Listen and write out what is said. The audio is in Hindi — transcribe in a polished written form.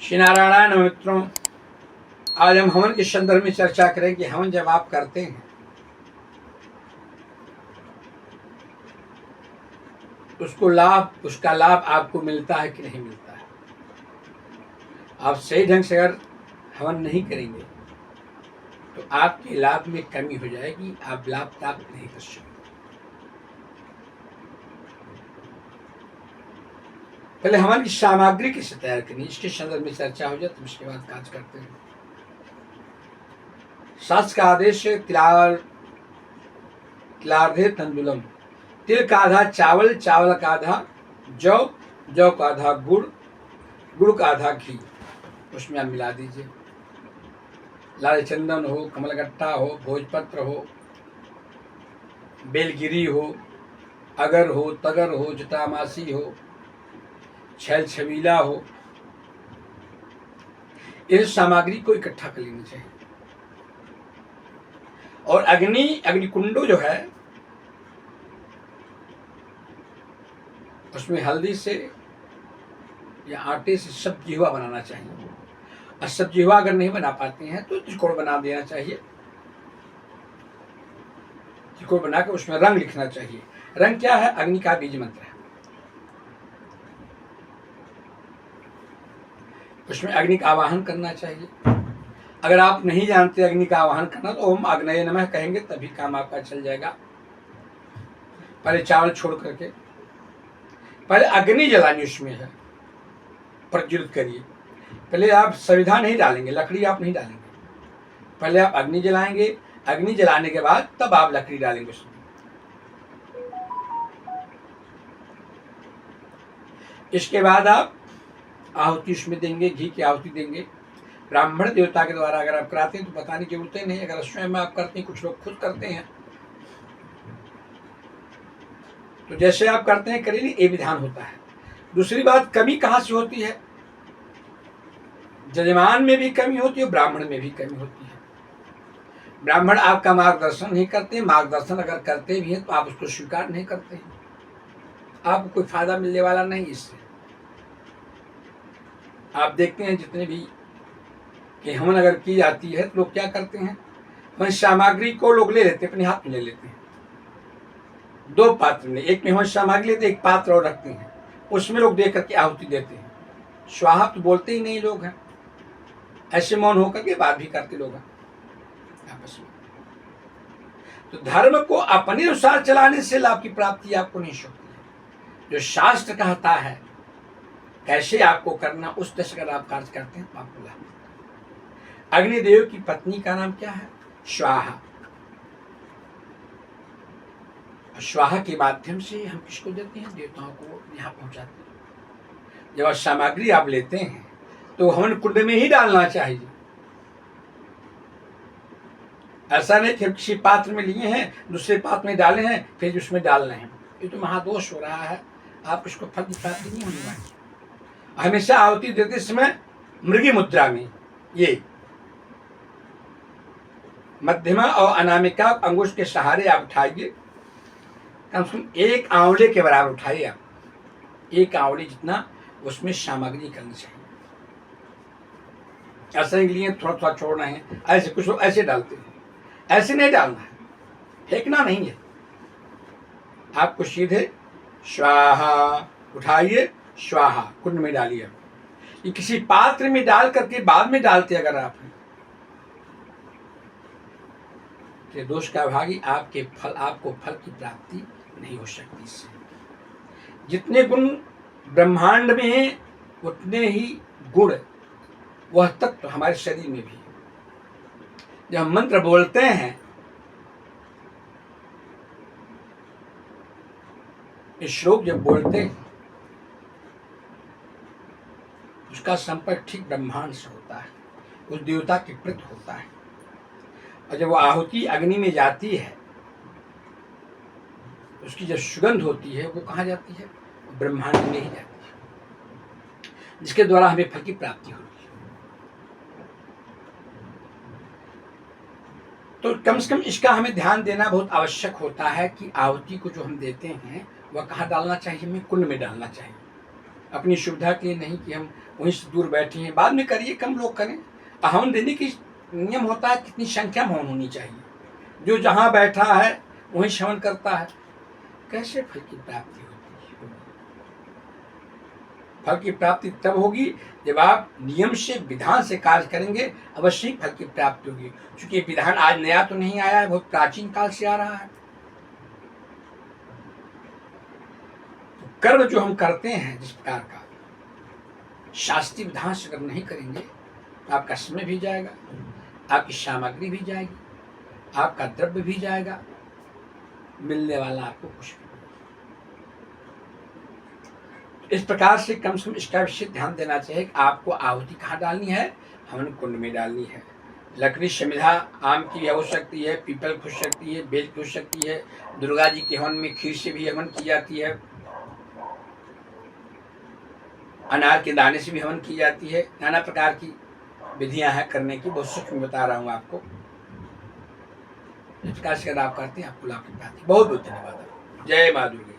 श्री नारायण मित्रों, आज हम हवन के संदर्भ में चर्चा करें कि हवन जब आप करते हैं उसका लाभ आपको मिलता है कि नहीं मिलता है। आप सही ढंग से अगर हवन नहीं करेंगे तो आपके लाभ में कमी हो जाएगी, आप लाभ प्राप्त नहीं कर सकते। पहले हवन की सामग्री कैसे तैयार करनी, इसके संदर्भ में चर्चा हो जाए तो उसके बाद काज करते हैं। शास्त्र का आदेश है तिलार्धे तंडुलम, तिल का आधा चावल, चावल का आधा जौ, जौ का आधा गुड़, गुड़ का आधा घी, उसमें आप मिला दीजिए। लाल चंदन हो, कमलगट्टा हो, भोजपत्र हो, बेलगिरी हो, अगर हो, तगर हो, जटामासी हो, छैल छबीला हो, इस सामग्री को इकट्ठा कर लेनी चाहिए। और अग्निकुंडो जो है उसमें हल्दी से या आटे से सब्जीवा बनाना चाहिए। और सब्जीवा अगर नहीं बना पाते हैं तो त्रिकोण बना देना चाहिए। त्रिकोण बनाकर उसमें रंग लिखना चाहिए। रंग क्या है? अग्नि का बीज मंत्र है। उसमें अग्नि का आवाहन करना चाहिए। अगर आप नहीं जानते अग्नि का आवाहन करना तो ओम अग्नये नमः कहेंगे, तभी काम आपका चल जाएगा। पहले चावल छोड़ करके पहले अग्नि जलानी उसमें है, प्रज्वलित करिए। पहले आप संविधान नहीं डालेंगे, लकड़ी आप नहीं डालेंगे, पहले आप अग्नि जलाएंगे। अग्नि जलाने के बाद तब आप लकड़ी डालेंगे उसमें। इसके बाद आप आहुति उसमें देंगे, घी की आहुति देंगे। ब्राह्मण देवता के द्वारा अगर आप कराते हैं तो बताने की जरूरत नहीं। अगर स्वयं आप करते हैं, कुछ लोग खुद करते हैं, तो जैसे आप करते हैं करिए, ये विधान होता है। दूसरी बात, कमी कहाँ से होती है? जजमान में भी कमी होती है, ब्राह्मण में भी कमी होती है। ब्राह्मण आपका मार्गदर्शन नहीं करते, मार्गदर्शन अगर करते भी हैं तो आप उसको स्वीकार नहीं करते हैं। आपको कोई फायदा मिलने वाला नहीं इससे। आप देखते हैं जितने भी कि हवन अगर की जाती है तो लोग क्या करते हैं, हवन सामग्री को लोग ले लेते हैं, अपने हाथ में ले लेते हैं। दो पात्र में, एक में हवन सामग्री लेते, एक पात्र और रखते हैं, उसमें लोग देख करके आहुति देते हैं। स्वाहा तो बोलते ही नहीं लोग हैं, ऐसे मौन होकर के बात भी करते लोग हैं आपस में। तो धर्म को अपने अनुसार चलाने से लाभ की प्राप्ति आपको नहीं होती है। जो शास्त्र कहता है कैसे आपको करना, उस तरह से अगर आप कार्य करते हैं तो आपको लाभ मिलता है। अग्निदेव की पत्नी का नाम क्या है? स्वाहा। स्वाहा के माध्यम से हम किसको देते हैं? देवताओं को यहाँ पहुंचाते हैं। जब सामग्री आप लेते हैं तो हवन कुंड में ही डालना चाहिए। ऐसा नहीं कि किसी पात्र में लिए हैं, दूसरे पात्र में डाले हैं, फिर उसमें डाल रहे हैं। ये तो महादोष हो रहा है। आप इसको फल की प्राप्ति नहीं होने वाली। हमेशा आहुति देते समय मृगी मुद्रा में, ये मध्यमा और अनामिका अंगुश के सहारे आप उठाइए। कम से कम एक आंवले के बराबर उठाइए आप, एक आंवले जितना उसमें सामग्री करनी चाहिए। ऐसा नहीं लिए थोड़ा थोड़ा छोड़ना है, ऐसे कुछ लोग ऐसे डालते हैं, ऐसे नहीं डालना है, फेंकना नहीं है। आपको सीधे स्वाहा उठाइए, स्वाहा कुंड में डालिए। ये किसी पात्र में डाल करके बाद में डालते अगर आप तो दोष का भागी आपको फल की प्राप्ति नहीं हो सकती। इससे जितने गुण ब्रह्मांड में हैं उतने ही गुण वह तत्व हमारे शरीर में भी। जब हम मंत्र बोलते हैं, श्लोक जब बोलते हैं, उसका संपर्क ठीक ब्रह्मांड से होता है, उस देवता के प्रति होता है। और जब वो आहुति अग्नि में जाती है, उसकी जब सुगंध होती है वो कहाँ जाती है? ब्रह्मांड में ही जाती है, जिसके द्वारा हमें फल की प्राप्ति होती है। तो कम से कम इसका हमें ध्यान देना बहुत आवश्यक होता है कि आहुति को जो हम देते हैं वह कहाँ डालना चाहिए? हमें कुंड में डालना चाहिए। अपनी सुविधा के लिए नहीं कि हम वहीं से दूर बैठे हैं। बाद में करिए, कम लोग करें। हवन देने की नियम होता है कितनी संख्या में हवन होनी चाहिए। जो जहाँ बैठा है वहीं हवन करता है, कैसे फल की प्राप्ति होती है? फल की प्राप्ति तब होगी जब आप नियम से, विधान से कार्य करेंगे, अवश्य ही फल की प्राप्ति होगी। क्योंकि विधान आज नया तो नहीं आया है, बहुत प्राचीन काल से आ रहा है। तो कर्म जो हम करते हैं जिस प्रकार का, शास्त्रीय विधान से अगर नहीं करेंगे तो आपका समय भी जाएगा, आपकी सामग्री भी जाएगी, आपका द्रव्य भी जाएगा, मिलने वाला आपको कुछ नहीं। इस प्रकार से कम से कम इसका विशेष ध्यान देना चाहिए कि आपको आहुति कहाँ डालनी है, हवन कुंड में डालनी है। लकड़ी समिधा आम की हो सकती है, पीपल की हो सकती है, बेल की हो सकती है। दुर्गा जी के हवन में खीर से भी हवन की जाती है, अनार के दाने से भी हवन की जाती है। नाना प्रकार की विधियां हैं करने की, बहुत सूक्ष्म बता रहा हूँ आपको। इस प्रकार से अगर आप करते हैं आपको लाभ की प्राप्ति। बहुत बहुत धन्यवाद। जय माँ दुर्गा।